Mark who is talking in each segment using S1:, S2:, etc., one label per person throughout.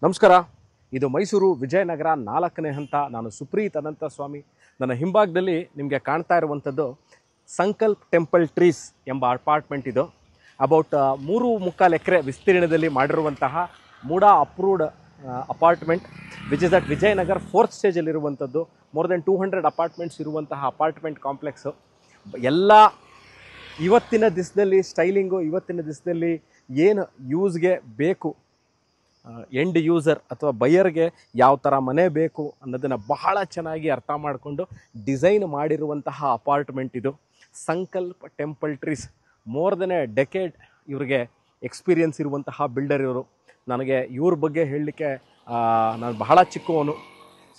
S1: ನಮಸ್ಕಾರ. ಇದು ಮೈಸೂರು ವಿಜಯನಗರ 4ನೇ ಹಂತ. ನಾನು ಸುಪ್ರೀತ್ ಅನಂತ ಸ್ವಾಮಿ. ನನ್ನ ಹಿಂಭಾಗದಲ್ಲಿ ನಿಮಗೆ ಕಾಣ್ತಾ ಇರುವಂಥದ್ದು ಸಂಕಲ್ಪ ಟೆಂಪಲ್ ಟ್ರೀಸ್ ಎಂಬ ಅಪಾರ್ಟ್ಮೆಂಟ್. ಇದು ಅಬೌಟ್ 3.25 ಎಕರೆ ವಿಸ್ತೀರ್ಣದಲ್ಲಿ ಮಾಡಿರುವಂತಹ MUDA approved apartment which is at Vijayanagar 4th ಸ್ಟೇಜಲ್ಲಿರುವಂಥದ್ದು. ಮೋರ್ ದೆನ್ 200 ಅಪಾರ್ಟ್ಮೆಂಟ್ಸ್ ಇರುವಂತಹ ಅಪಾರ್ಟ್ಮೆಂಟ್ ಕಾಂಪ್ಲೆಕ್ಸು. ಎಲ್ಲ ಇವತ್ತಿನ ದಿವಸದಲ್ಲಿ ಸ್ಟೈಲಿಂಗು, ಇವತ್ತಿನ ದಿವಸದಲ್ಲಿ ಏನು ಯೂಸ್ಗೆ ಬೇಕು, ಎಂಡ್ ಯೂಸರ್ ಅಥವಾ ಬೈಯರ್ಗೆ ಯಾವ ಥರ ಮನೆ ಬೇಕು ಅನ್ನೋದನ್ನು ಬಹಳ ಚೆನ್ನಾಗಿ ಅರ್ಥ ಮಾಡಿಕೊಂಡು ಡಿಸೈನ್ ಮಾಡಿರುವಂತಹ ಅಪಾರ್ಟ್ಮೆಂಟ್ ಇದು. Sankalp temple trees more than a decade ಇವ್ರಿಗೆ ಎಕ್ಸ್ಪೀರಿಯನ್ಸ್ ಇರುವಂತಹ ಬಿಲ್ಡರ್ ಇವರು. ನನಗೆ ಇವ್ರ ಬಗ್ಗೆ ಹೇಳಲಿಕ್ಕೆ ನಾನು ಬಹಳ ಚಿಕ್ಕವನು.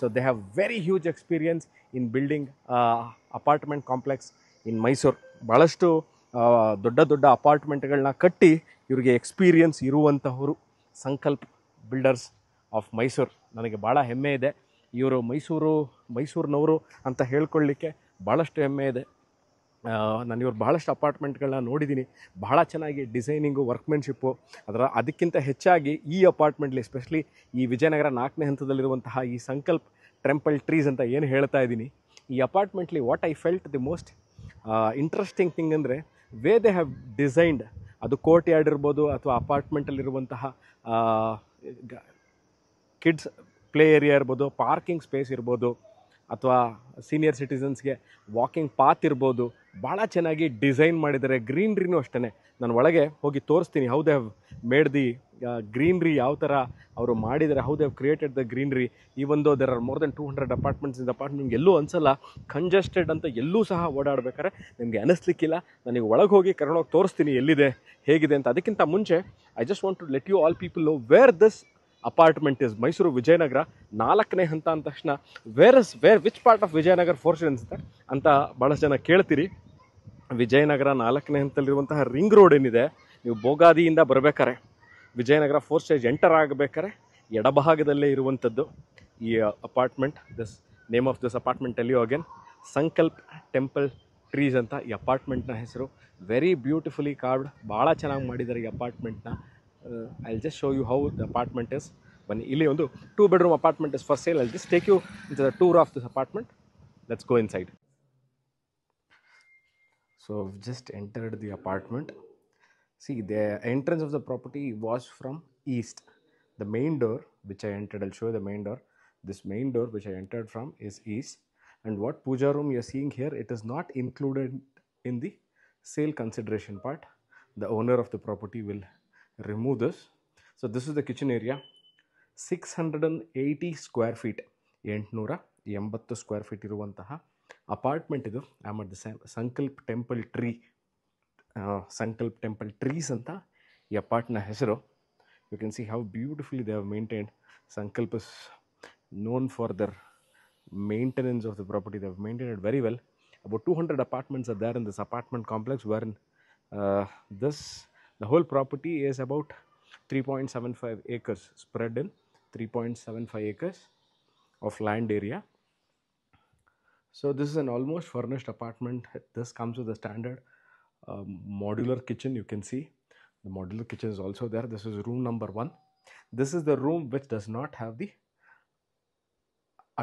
S1: So they have very huge experience in building apartment complex in Mysuru. ಭಾಳಷ್ಟು ದೊಡ್ಡ ದೊಡ್ಡ ಅಪಾರ್ಟ್ಮೆಂಟ್ಗಳನ್ನ ಕಟ್ಟಿ ಇವ್ರಿಗೆ ಎಕ್ಸ್ಪೀರಿಯನ್ಸ್ ಇರುವಂತಹವರು ಸಂಕಲ್ಪ ಬಿಲ್ಡರ್ಸ್ ಆಫ್ ಮೈಸೂರು. ನನಗೆ ಭಾಳ ಹೆಮ್ಮೆ ಇದೆ. ಇವರು ಮೈಸೂರಿನವರು ಅಂತ ಹೇಳ್ಕೊಳ್ಳಿಕ್ಕೆ ಭಾಳಷ್ಟು ಹೆಮ್ಮೆ ಇದೆ. ನಾನು ಇವ್ರು ಭಾಳಷ್ಟು ಅಪಾರ್ಟ್ಮೆಂಟ್ಗಳನ್ನ ನೋಡಿದ್ದೀನಿ. ಬಹಳ ಚೆನ್ನಾಗಿ ಡಿಸೈನಿಂಗು, ವರ್ಕ್ಮೆನ್ಶಿಪ್ಪು. ಅದಕ್ಕಿಂತ ಹೆಚ್ಚಾಗಿ ಈ ಅಪಾರ್ಟ್ಮೆಂಟ್ಲಿ ಎಸ್ಪೆಷಲಿ ಈ ವಿಜಯನಗರ 4ನೇ ಹಂತದಲ್ಲಿರುವಂತಹ ಈ ಸಂಕಲ್ಪ ಟೆಂಪಲ್ ಟ್ರೀಸ್ ಅಂತ ಏನು ಹೇಳ್ತಾ ಇದ್ದೀನಿ, ಈ ಅಪಾರ್ಟ್ಮೆಂಟ್ಲಿ what I felt the most interesting thing ಅಂದರೆ ವೇ ದೇ ಹ್ಯಾವ್ ಡಿಸೈನ್ಡ್. ಅದು ಕೋರ್ಟ್ ಯಾರ್ಡ್ ಇರ್ಬೋದು ಅಥವಾ ಅಪಾರ್ಟ್ಮೆಂಟಲ್ಲಿರುವಂತಹ ಕಿಡ್ಸ್ ಪ್ಲೇ ಏರಿಯಾ ಇರ್ಬೋದು, ಪಾರ್ಕಿಂಗ್ ಸ್ಪೇಸ್ ಇರ್ಬೋದು, ಅಥವಾ ಸೀನಿಯರ್ ಸಿಟಿಸನ್ಸ್ಗೆ ವಾಕಿಂಗ್ ಪಾತ್ ಇರ್ಬೋದು. ಭಾಳ ಚೆನ್ನಾಗಿ ಡಿಸೈನ್ ಮಾಡಿದ್ದಾರೆ. ಗ್ರೀನ್ರಿನೂ ಅಷ್ಟೇ. ನಾನು ಒಳಗೆ ಹೋಗಿ ತೋರಿಸ್ತೀನಿ how they have made the greenery, ಯಾವ ಥರ ಅವರು ಮಾಡಿದ್ದಾರೆ, how they have created the greenery. Even though there are more than 200 apartments in the apartment. ನಿಮ್ಗೆ ಎಲ್ಲೂ ಅನಿಸಲ್ಲ ಕಂಜೆಸ್ಟೆಡ್ ಅಂತ. ಎಲ್ಲೂ ಸಹ ಓಡಾಡ್ಬೇಕಾದ್ರೆ ನಿಮಗೆ ಅನ್ನಿಸ್ಲಿಕ್ಕಿಲ್ಲ. ನನಗೆ ಒಳಗೆ ಹೋಗಿ ಕರ್ಕೊಂಡೋಗಿ ತೋರಿಸ್ತೀನಿ ಎಲ್ಲಿದೆ, ಹೇಗಿದೆ ಅಂತ. ಅದಕ್ಕಿಂತ ಮುಂಚೆ I just want to let you all people know where this apartment is. Mysuru Vijayanagar 4ನೇ ಹಂತ ಅಂದ ತಕ್ಷಣ which part of Vijayanagar fourth ಅನ್ಸುತ್ತೆ ಅಂತ ಭಾಳಷ್ಟು ಜನ ಕೇಳ್ತೀರಿ. ವಿಜಯನಗರ 4ನೇ ಹಂತದಲ್ಲಿರುವಂತಹ ರಿಂಗ್ ರೋಡ್ ಏನಿದೆ, ನೀವು ಬೋಗಾದಿಯಿಂದ ಬರಬೇಕಾರೆ ವಿಜಯನಗರ 4th ಸ್ಟೇಜ್ ಎಂಟರ್ ಆಗಬೇಕಾರೆ ಎಡಭಾಗದಲ್ಲೇ ಇರುವಂಥದ್ದು ಈ apartment. This name of this apartment tell you again, Sankalpa temple trees ಅಂತ ಈ ಅಪಾರ್ಟ್ಮೆಂಟ್ನ ಹೆಸರು. Very beautifully carved. ಭಾಳ ಚೆನ್ನಾಗಿ ಮಾಡಿದ್ದಾರೆ ಈ ಅಪಾರ್ಟ್ಮೆಂಟ್ನ. I'll just show you how the apartment is. ಬನ್ನಿ, ಇಲ್ಲಿ ಒಂದು 2 bedroom apartment is for sale. I'll just take you into the tour of this apartment. Let's go inside. So I've just entered the apartment. See, the entrance of the property was from east. The main door which I entered, I'll show you the main door. This main door which I entered from is east. And what puja room you're seeing here, it is not included in the sale consideration part. The owner of the property will remove this. So this is the kitchen area. 680 square feet, 880 square feet ಇರುವಂತಹ apartment ಇದು. I am at the Sankalp temple tree, Sankalp temple trees ಅಂತ ಈ ಅಪಾರ್ಟ್ನ ಹೆಸರು. You can see how beautifully they have maintained. Sankalp is known for their maintenance of the property. They have maintained it very well. About 200 apartments are there in this apartment complex, wherein the whole property is about 3.75 acres, spread in 3.75 acres of land area. So this is an almost furnished apartment. This comes with a standard modular kitchen. You can see the modular kitchen is also there. This is room number 1. This is the room which does not have the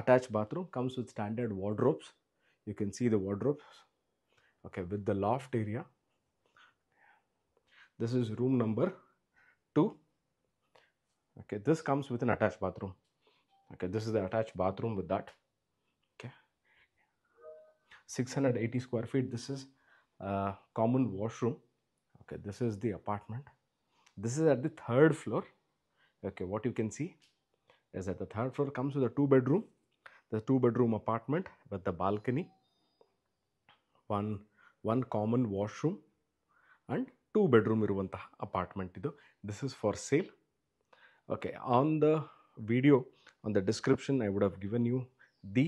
S1: attached bathroom. Comes with standard wardrobes. You can see the wardrobes, okay, with the loft area. This is room number 2. Okay, this comes with an attached bathroom. Okay, this is the attached bathroom with that. Okay, 680 square feet. This is common washroom. Okay, this is the apartment. This is at the 3rd floor. Okay, what you can see is that the 3rd floor comes with a 2 bedroom. The 2 bedroom apartment with the balcony, one common washroom, and 2 bedroom iruvanತಹ apartment idu. This is for sale. Okay, on the video, on the description, I would have given you the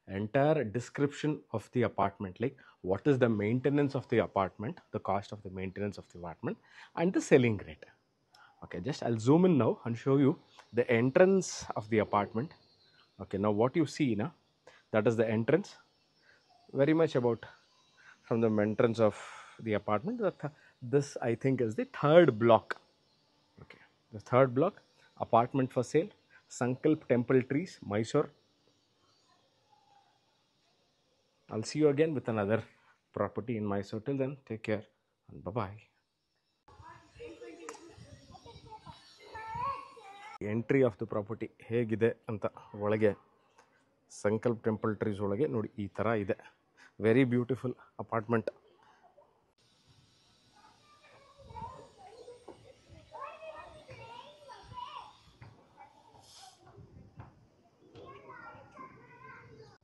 S1: entire description of the apartment, like what is the maintenance of the apartment, the cost of the maintenance of the apartment, and the selling rate. Okay, just I'll zoom in now and show you the entrance of the apartment. Okay, now what you see now, that is the entrance. Very much about from the entrance of the apartment. This I think is the 3rd block. Okay, the 3rd block. apartment for sale, Sankalp Temple Trees, Mysore. I'll see you again with another property in Mysore. Till then, take care and bye-bye. Entry of the property ಹೇಗಿದೆ ಅಂತ ಒಳಗೆ ಸಂಕಲ್ಪ temple trees ಒಳಗೆ ನೋಡಿ ಈ ಥರ ಇದೆ. Very beautiful apartment.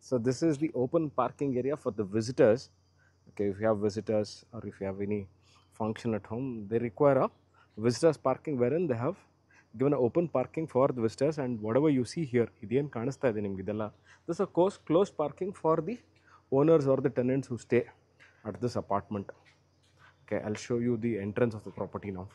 S1: So this is the open parking area for the visitors. Okay, if you have visitors or if you have any function at home, they require a visitors parking wherein they have given an open parking for the visitors, and whatever you see here, iದೇನು ಕಾಣಿಸ್ತಾ ಇದೆ ನಿಮಗೆ ಇದೆಲ್ಲ, this is a closed parking for the owners or the tenants who stay at this apartment. Okay, I'll show you the entrance of the property now.